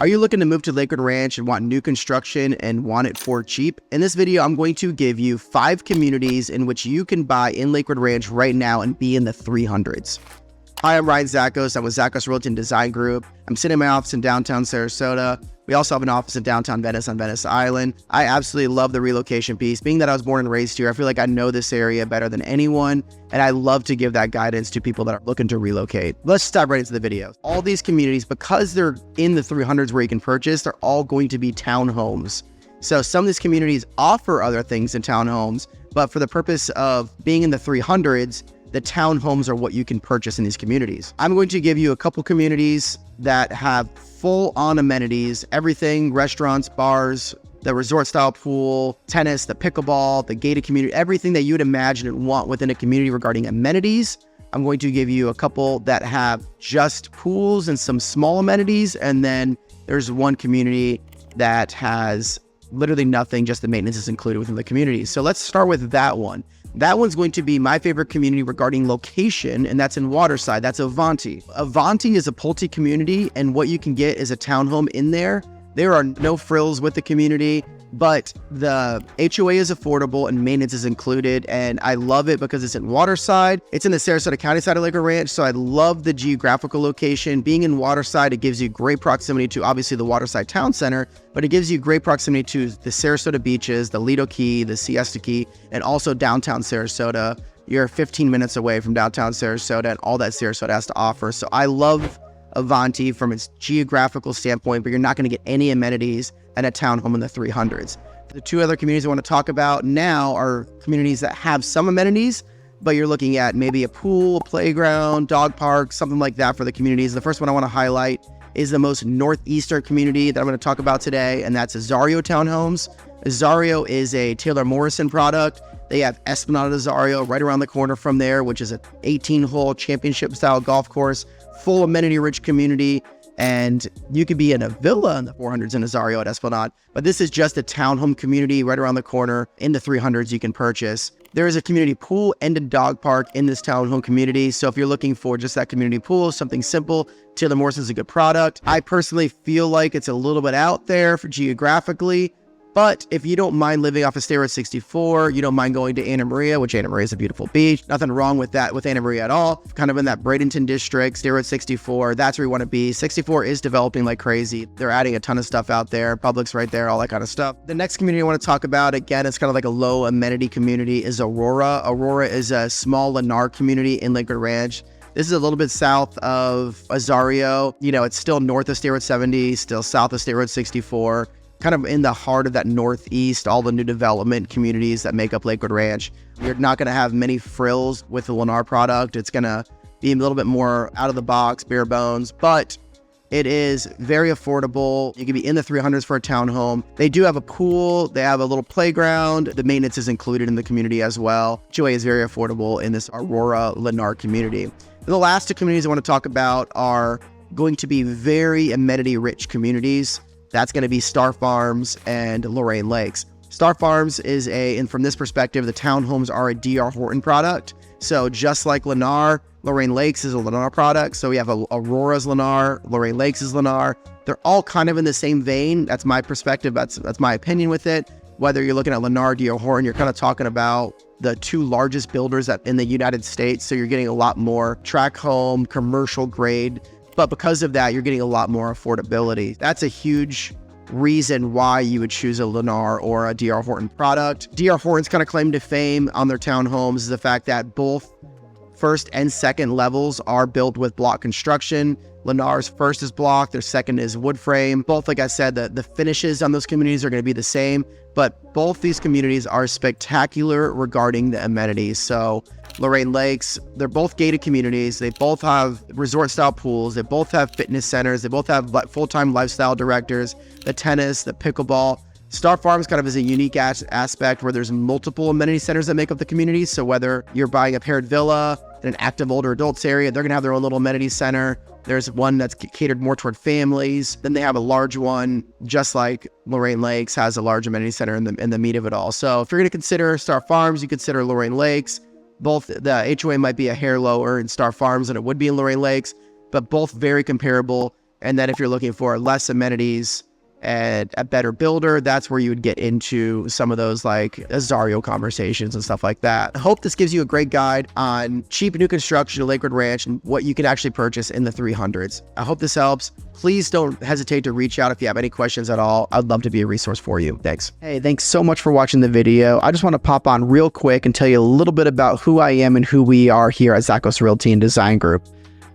Are you looking to move to Lakewood Ranch and want new construction and want it for cheap? In this video, I'm going to give you 5 communities in which you can buy in Lakewood Ranch right now and be in the 300s. Hi, I'm Ryan Zakos. I'm with Zakos Realty and Design Group. I'm sitting in my office in downtown Sarasota. We also have an office in downtown Venice on Venice Island. I absolutely love the relocation piece. Being that I was born and raised here, I feel like I know this area better than anyone, and I love to give that guidance to people that are looking to relocate. Let's dive right into the video. All these communities, because they're in the 300s where you can purchase, they're all going to be townhomes. So some of these communities offer other things in townhomes, but for the purpose of being in the 300s, the townhomes are what you can purchase in these communities. I'm going to give you a couple communities that have full-on amenities, everything, restaurants, bars, the resort-style pool, tennis, the pickleball, the gated community, everything that you would imagine and want within a community regarding amenities. I'm going to give you a couple that have just pools and some small amenities, and then there's one community that has literally nothing, just the maintenance is included within the community. So let's start with that one. That one's going to be my favorite community regarding location, and that's in Waterside. That's Amenity. Amenity is a Pulte community, and what you can get is a townhome in there. There are no frills with the community, but the HOA is affordable and maintenance is included, and I love it because it's in Waterside. It's in the Sarasota County side of Lakewood Ranch, so I love the geographical location. Being in Waterside, it gives you great proximity to obviously the Waterside Town Center, but it gives you great proximity to the Sarasota beaches, the Lido Key, the Siesta Key, and also downtown Sarasota. You're 15 minutes away from downtown Sarasota and all that Sarasota has to offer. So I love Amenity from its geographical standpoint, but you're not going to get any amenities at a townhome in the 300s. The two other communities I want to talk about now are communities that have some amenities, but you're looking at maybe a pool, a playground, dog park, something like that for the communities. The first one I want to highlight is the most northeastern community that I'm going to talk about today, and that's Azario Townhomes. Azario is a Taylor Morrison product. They have Esplanade Azario right around the corner from there, which is an 18-hole championship-style golf course, full amenity-rich community, and you could be in a villa in the 400s in Azario at Esplanade, but this is just a townhome community right around the corner in the 300s you can purchase. There is a community pool and a dog park in this townhome community, so if you're looking for just that community pool, something simple, Taylor Morrison is a good product. I personally feel like it's a little bit out there for geographically, but if you don't mind living off of State Road 64, you don't mind going to Anna Maria, which Anna Maria is a beautiful beach. Nothing wrong with that with Anna Maria at all. Kind of in that Bradenton district, State Road 64, that's where you want to be. 64 is developing like crazy. They're adding a ton of stuff out there. Public's right there, all that kind of stuff. The next community I want to talk about, again, it's kind of like a low amenity community, is Aurora. Aurora is a small Lennar community in Lakewood Ranch. This is a little bit south of Azario. You know, it's still north of State Road 70, still south of State Road 64. Kind of in the heart of that northeast, all the new development communities that make up Lakewood Ranch. You're not going to have many frills with the Lennar product. It's going to be a little bit more out of the box, bare bones, but it is very affordable. You can be in the 300s for a townhome. They do have a pool. They have a little playground. The maintenance is included in the community as well. HOA is very affordable in this Aurora Lennar community. And the last two communities I want to talk about are going to be very amenity-rich communities. That's going to be Star Farms and Lorraine Lakes. Star Farms is and from this perspective, the townhomes are a D.R. Horton product. So just like Lennar, Lorraine Lakes is a Lennar product. So we have Aurora's Lennar, Lorraine Lakes is Lennar. They're all kind of in the same vein. That's my perspective. That's my opinion with it. Whether you're looking at Lennar, D.R. Horton, you're kind of talking about the two largest builders in the United States. So you're getting a lot more track home, commercial grade. But because of that, you're getting a lot more affordability. That's a huge reason why you would choose a Lennar or a D.R. Horton product. D.R. Horton's kind of claim to fame on their townhomes is the fact that both first and second levels are built with block construction. Lennar's first is block, their second is wood frame. Both, like I said, the finishes on those communities are going to be the same, but both these communities are spectacular regarding the amenities. So Lorraine Lakes, they're both gated communities. They both have resort-style pools. They both have fitness centers. They both have full-time lifestyle directors, the tennis, the pickleball. Star Farms kind of is a unique aspect where there's multiple amenity centers that make up the community. So whether you're buying a paired villa in an active older adults area, they're going to have their own little amenity center. There's one that's catered more toward families. Then they have a large one, just like Lorraine Lakes has a large amenity center in the meat of it all. So if you're going to consider Star Farms, you consider Lorraine Lakes. Both the HOA might be a hair lower in Star Farms than it would be in Lorraine Lakes, but both very comparable And then if you're looking for less amenities and a better builder, that's where you would get into some of those like Azario conversations and stuff like that. I hope this gives you a great guide on cheap new construction at Lakewood Ranch and what you can actually purchase in the 300s. I hope this helps. Please don't hesitate to reach out if you have any questions at all. I'd love to be a resource for you. Thanks. Hey, thanks so much for watching the video. I just want to pop on real quick and tell you a little bit about who I am and who we are here at Zackos Realty and Design Group.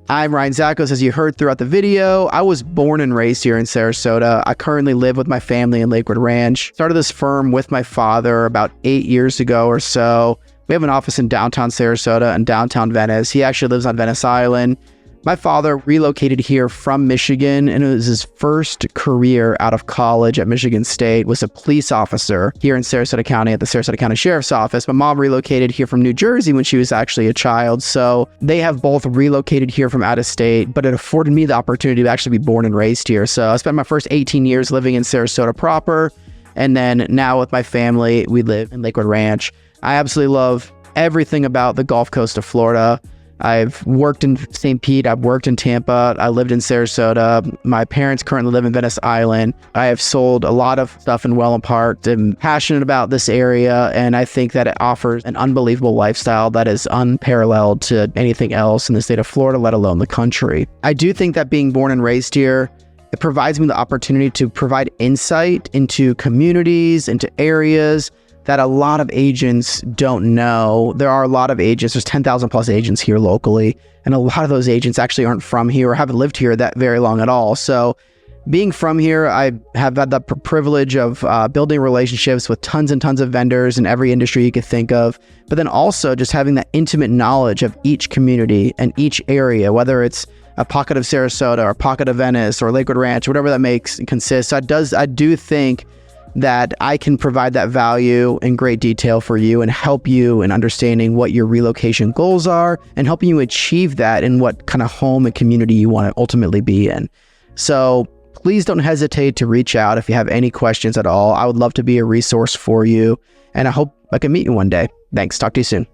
I'm Ryan Zackos, as you heard throughout the video. I was born and raised here in Sarasota. I currently live with my family in Lakewood Ranch. Started this firm with my father about 8 years ago or so. We have an office in downtown Sarasota and downtown Venice. He actually lives on Venice Island. My father relocated here from Michigan, and it was his first career out of college at Michigan State, was a police officer here in Sarasota County at the Sarasota County Sheriff's Office. My mom relocated here from New Jersey when she was actually a child, so they have both relocated here from out of state, but it afforded me the opportunity to actually be born and raised here. So I spent my first 18 years living in Sarasota proper, and then now with my family, we live in Lakewood Ranch. I absolutely love everything about the Gulf Coast of Florida. I've worked in St. Pete, I've worked in Tampa, I lived in Sarasota. My parents currently live in Venice Island. I have sold a lot of stuff in Welland Park. I'm passionate about this area, and I think that it offers an unbelievable lifestyle that is unparalleled to anything else in the state of Florida, let alone the country. I do think that being born and raised here, it provides me the opportunity to provide insight into communities, into areas that a lot of agents don't know. There are a lot of agents, there's 10,000 plus agents here locally, and a lot of those agents actually aren't from here or haven't lived here that very long at all. So being from here, I have had the privilege of building relationships with tons and tons of vendors in every industry you could think of, but then also just having that intimate knowledge of each community and each area, whether it's a pocket of Sarasota or a pocket of Venice or Lakewood Ranch, whatever that consists. I do think that I can provide that value in great detail for you and help you in understanding what your relocation goals are and helping you achieve that in what kind of home and community you want to ultimately be in. So please don't hesitate to reach out if you have any questions at all. I would love to be a resource for you, and I hope I can meet you one day. Thanks. Talk to you soon.